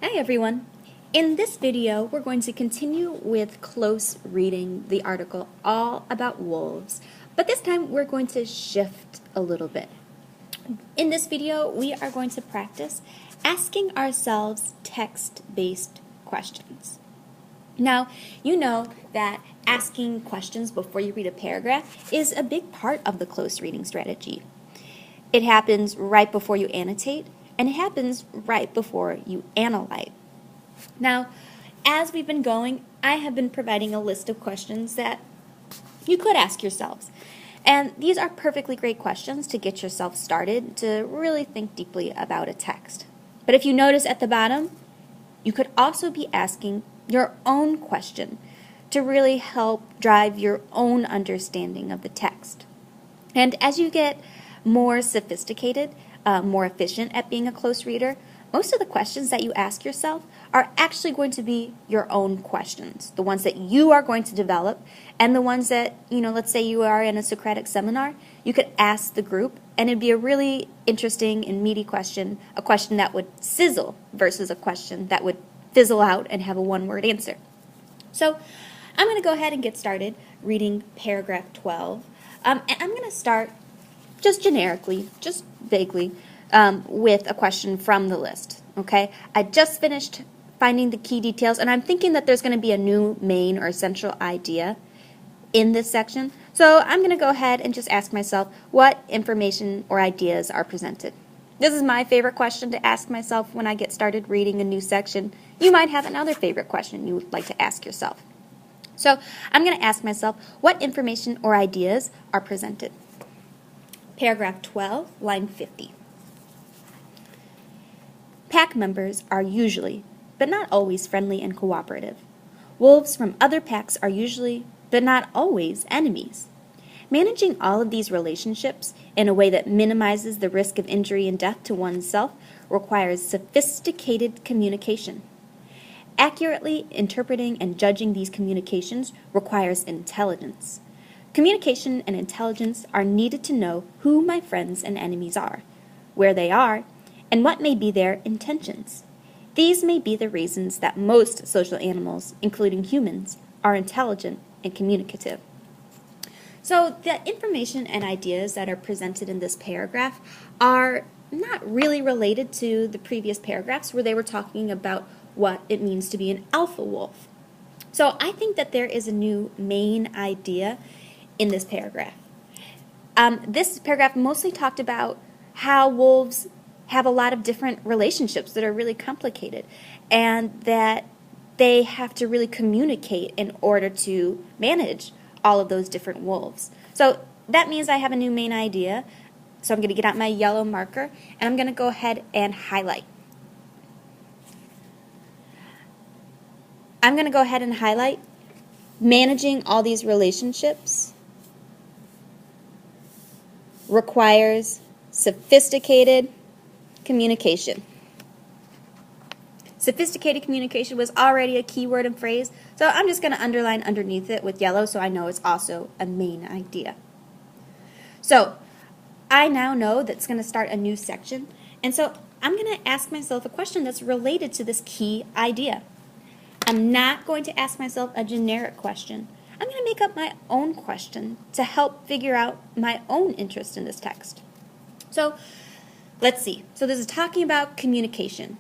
Hi everyone. In this video, we're going to continue with close reading the article All About Wolves, but this time we're going to shift a little bit. In this video, we are going to practice asking ourselves text-based questions. Now, you know that asking questions before you read a paragraph is a big part of the close reading strategy. It happens right before you annotate, and it happens right before you analyze. Now, as we've been going, I have been providing a list of questions that you could ask yourselves. And these are perfectly great questions to get yourself started to really think deeply about a text. But if you notice at the bottom, you could also be asking your own question to really help drive your own understanding of the text. And as you get more sophisticated, more efficient at being a close reader, most of the questions that you ask yourself are actually going to be your own questions, the ones that you are going to develop, and the ones that, let's say you are in a Socratic seminar, you could ask the group, and it'd be a really interesting and meaty question, a question that would sizzle versus a question that would fizzle out and have a one-word answer. So I'm going to go ahead and get started reading paragraph 12, and I'm going to start just generically, just vaguely, with a question from the list, okay? I just finished finding the key details, and I'm thinking that there's going to be a new main or central idea in this section. So I'm going to go ahead and just ask myself what information or ideas are presented. This is my favorite question to ask myself when I get started reading a new section. You might have another favorite question you would like to ask yourself. So I'm going to ask myself what information or ideas are presented. Paragraph 12, line 50. Pack members are usually, but not always, friendly and cooperative. Wolves from other packs are usually, but not always, enemies. Managing all of these relationships in a way that minimizes the risk of injury and death to oneself requires sophisticated communication. Accurately interpreting and judging these communications requires intelligence. Communication and intelligence are needed to know who my friends and enemies are, where they are, and what may be their intentions. These may be the reasons that most social animals, including humans, are intelligent and communicative. So the information and ideas that are presented in this paragraph are not really related to the previous paragraphs where they were talking about what it means to be an alpha wolf. So I think that there is a new main idea in this paragraph. This paragraph mostly talked about how wolves have a lot of different relationships that are really complicated, and that they have to really communicate in order to manage all of those different wolves. So that means I have a new main idea. So I'm going to get out my yellow marker, and I'm going to go ahead and highlight. I'm going to go ahead and highlight managing all these relationships requires sophisticated communication. Sophisticated communication was already a key word and phrase, so I'm just going to underline underneath it with yellow so I know it's also a main idea. So I now know that's going to start a new section, and so I'm going to ask myself a question that's related to this key idea. I'm not going to ask myself a generic question. I'm going to make up my own question to help figure out my own interest in this text. So let's see. So this is talking about communication.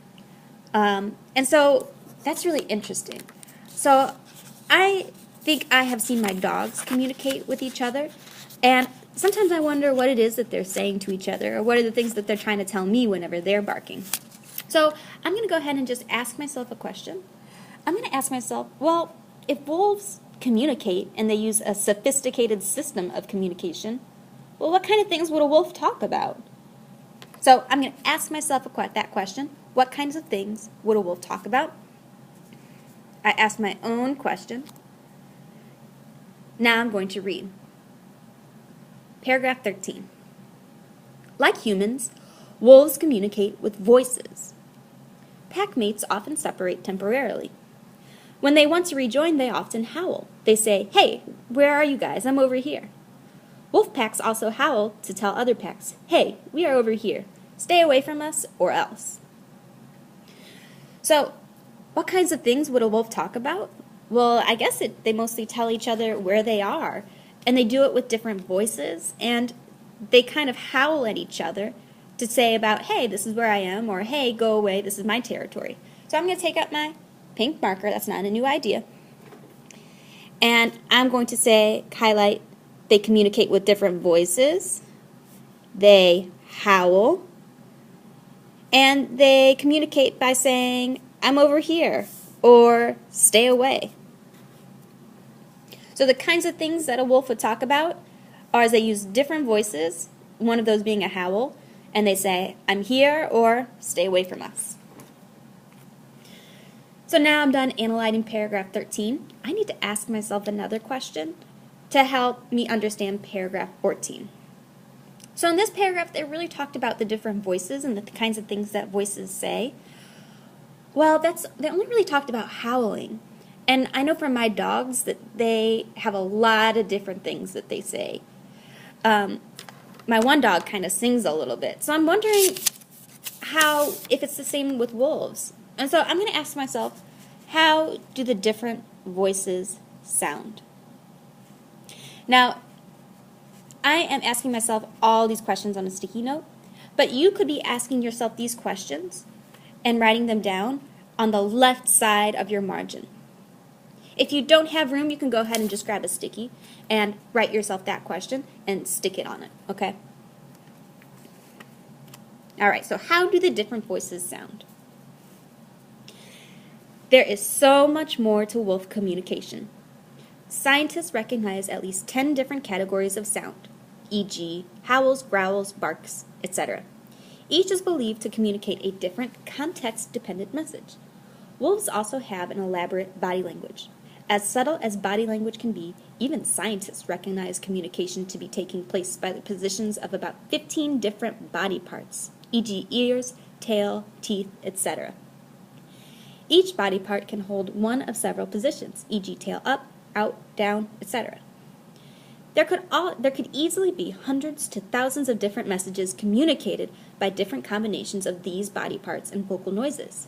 And so that's really interesting. So I think I have seen my dogs communicate with each other, and sometimes I wonder what it is that they're saying to each other, or what are the things that they're trying to tell me whenever they're barking. So I'm going to go ahead and just ask myself a question. I'm going to ask myself, well, if wolves communicate and they use a sophisticated system of communication, well, what kind of things would a wolf talk about? So I'm going to ask myself that question. What kinds of things would a wolf talk about? I asked my own question. Now I'm going to read. Paragraph 13. Like humans, wolves communicate with voices. Pack mates often separate temporarily. When they want to rejoin, they often howl. They say, "Hey, where are you guys? I'm over here." Wolf packs also howl to tell other packs, "Hey, we are over here. Stay away from us or else." So, what kinds of things would a wolf talk about? Well, I guess they mostly tell each other where they are, and they do it with different voices, and they kind of howl at each other to say about, hey, this is where I am, or hey, go away, this is my territory. So I'm going to take out my pink marker, that's not a new idea, and I'm going to say, highlight, they communicate with different voices, they howl, and they communicate by saying, I'm over here, or stay away. So the kinds of things that a wolf would talk about are they use different voices, one of those being a howl, and they say, I'm here, or stay away from us. So now I'm done analyzing paragraph 13. I need to ask myself another question to help me understand paragraph 14. So in this paragraph, they really talked about the different voices and the kinds of things that voices say. Well, they only really talked about howling. And I know from my dogs that they have a lot of different things that they say. My one dog kind of sings a little bit. So I'm wondering if it's the same with wolves. And so I'm going to ask myself, how do the different voices sound? Now, I am asking myself all these questions on a sticky note, but you could be asking yourself these questions and writing them down on the left side of your margin. If you don't have room, you can go ahead and just grab a sticky and write yourself that question and stick it on it, okay? All right, so how do the different voices sound? There is so much more to wolf communication. Scientists recognize at least 10 different categories of sound, e.g., howls, growls, barks, etc. Each is believed to communicate a different context-dependent message. Wolves also have an elaborate body language. As subtle as body language can be, even scientists recognize communication to be taking place by the positions of about 15 different body parts, e.g., ears, tail, teeth, etc. Each body part can hold one of several positions, e.g., tail up, out, down, etc. There could easily be hundreds to thousands of different messages communicated by different combinations of these body parts and vocal noises.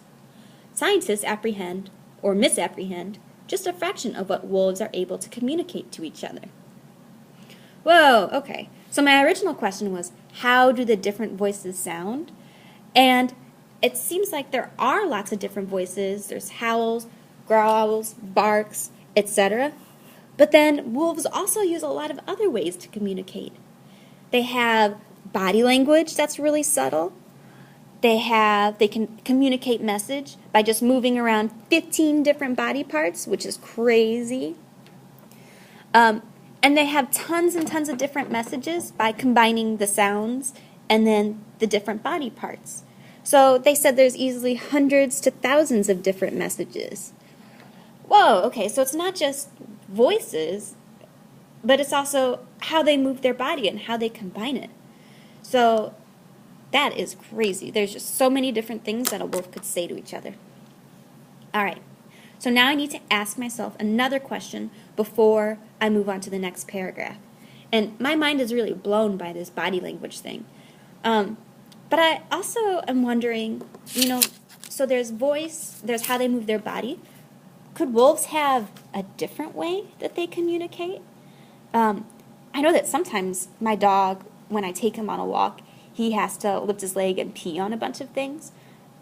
Scientists apprehend, or misapprehend, just a fraction of what wolves are able to communicate to each other. Whoa, okay. So my original question was, how do the different voices sound? And it seems like there are lots of different voices. There's howls, growls, barks, etc. But then wolves also use a lot of other ways to communicate. They have body language that's really subtle. They can communicate message by just moving around 15 different body parts, which is crazy. And they have tons and tons of different messages by combining the sounds and then the different body parts. So they said there's easily hundreds to thousands of different messages. Whoa, okay, so it's not just voices, but it's also how they move their body and how they combine it. So that is crazy. There's just so many different things that a wolf could say to each other. All right, so now I need to ask myself another question before I move on to the next paragraph. And my mind is really blown by this body language thing. But I also am wondering, so there's voice, there's how they move their body. Could wolves have a different way that they communicate? I know that sometimes my dog, when I take him on a walk, he has to lift his leg and pee on a bunch of things.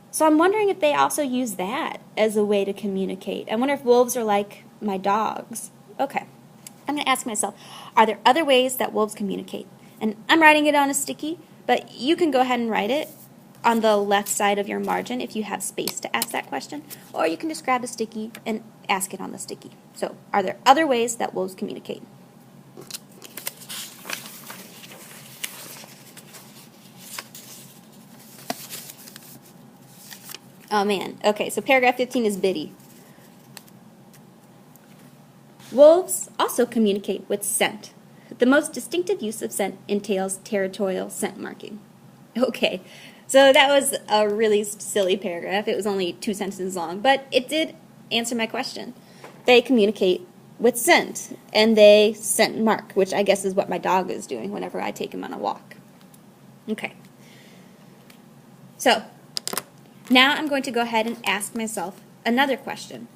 So I'm wondering if they also use that as a way to communicate. I wonder if wolves are like my dogs. Okay, I'm going to ask myself, are there other ways that wolves communicate? And I'm writing it on a sticky, but you can go ahead and write it on the left side of your margin if you have space to ask that question, or you can just grab a sticky and ask it on the sticky. So, are there other ways that wolves communicate? Oh man, okay, so paragraph 15 is bitty. Wolves also communicate with scent. The most distinctive use of scent entails territorial scent marking. Okay, so that was a really silly paragraph. It was only 2 sentences long, but it did answer my question. They communicate with scent, and they scent mark, which I guess is what my dog is doing whenever I take him on a walk. Okay. So, Now I'm going to go ahead and ask myself another question.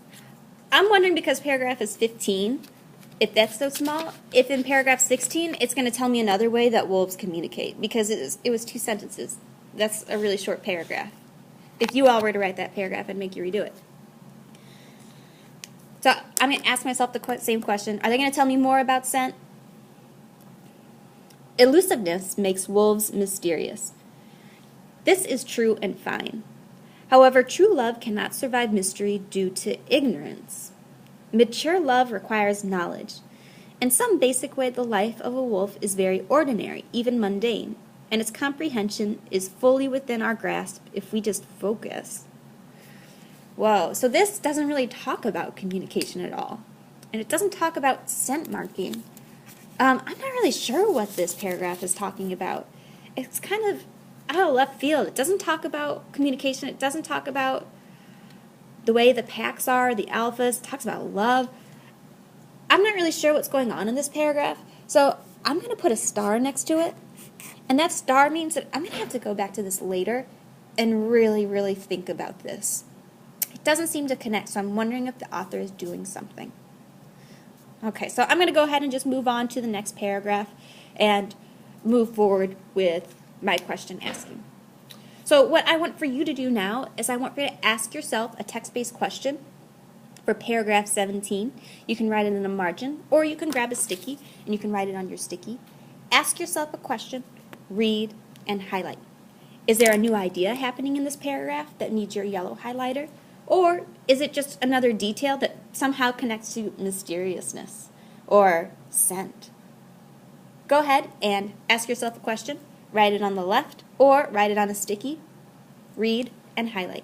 I'm wondering, because paragraph is 15, if that's so small, if in paragraph 16 it's going to tell me another way that wolves communicate, because it was 2 sentences. That's a really short paragraph. If you all were to write that paragraph, I'd make you redo it. So I'm going to ask myself the same question. Are they going to tell me more about scent? Elusiveness makes wolves mysterious. This is true and fine. However, true love cannot survive mystery due to ignorance. Mature love requires knowledge. In some basic way, the life of a wolf is very ordinary, even mundane, and its comprehension is fully within our grasp if we just focus. Whoa, so this doesn't really talk about communication at all. And it doesn't talk about scent marking. I'm not really sure what this paragraph is talking about. It's kind of out of left field. It doesn't talk about communication. It doesn't talk about the way the packs are, the alphas. It talks about love. I'm not really sure what's going on in this paragraph, so I'm going to put a star next to it. And that star means that I'm going to have to go back to this later and really, really think about this. It doesn't seem to connect, so I'm wondering if the author is doing something. Okay, so I'm going to go ahead and just move on to the next paragraph and move forward with my question asking. So what I want for you to do now is I want for you to ask yourself a text-based question for paragraph 17. You can write it in a margin, or you can grab a sticky and you can write it on your sticky. Ask yourself a question, read, and highlight. Is there a new idea happening in this paragraph that needs your yellow highlighter? Or is it just another detail that somehow connects to mysteriousness or scent? Go ahead and ask yourself a question, write it on the left, or write it on a sticky, read, and highlight.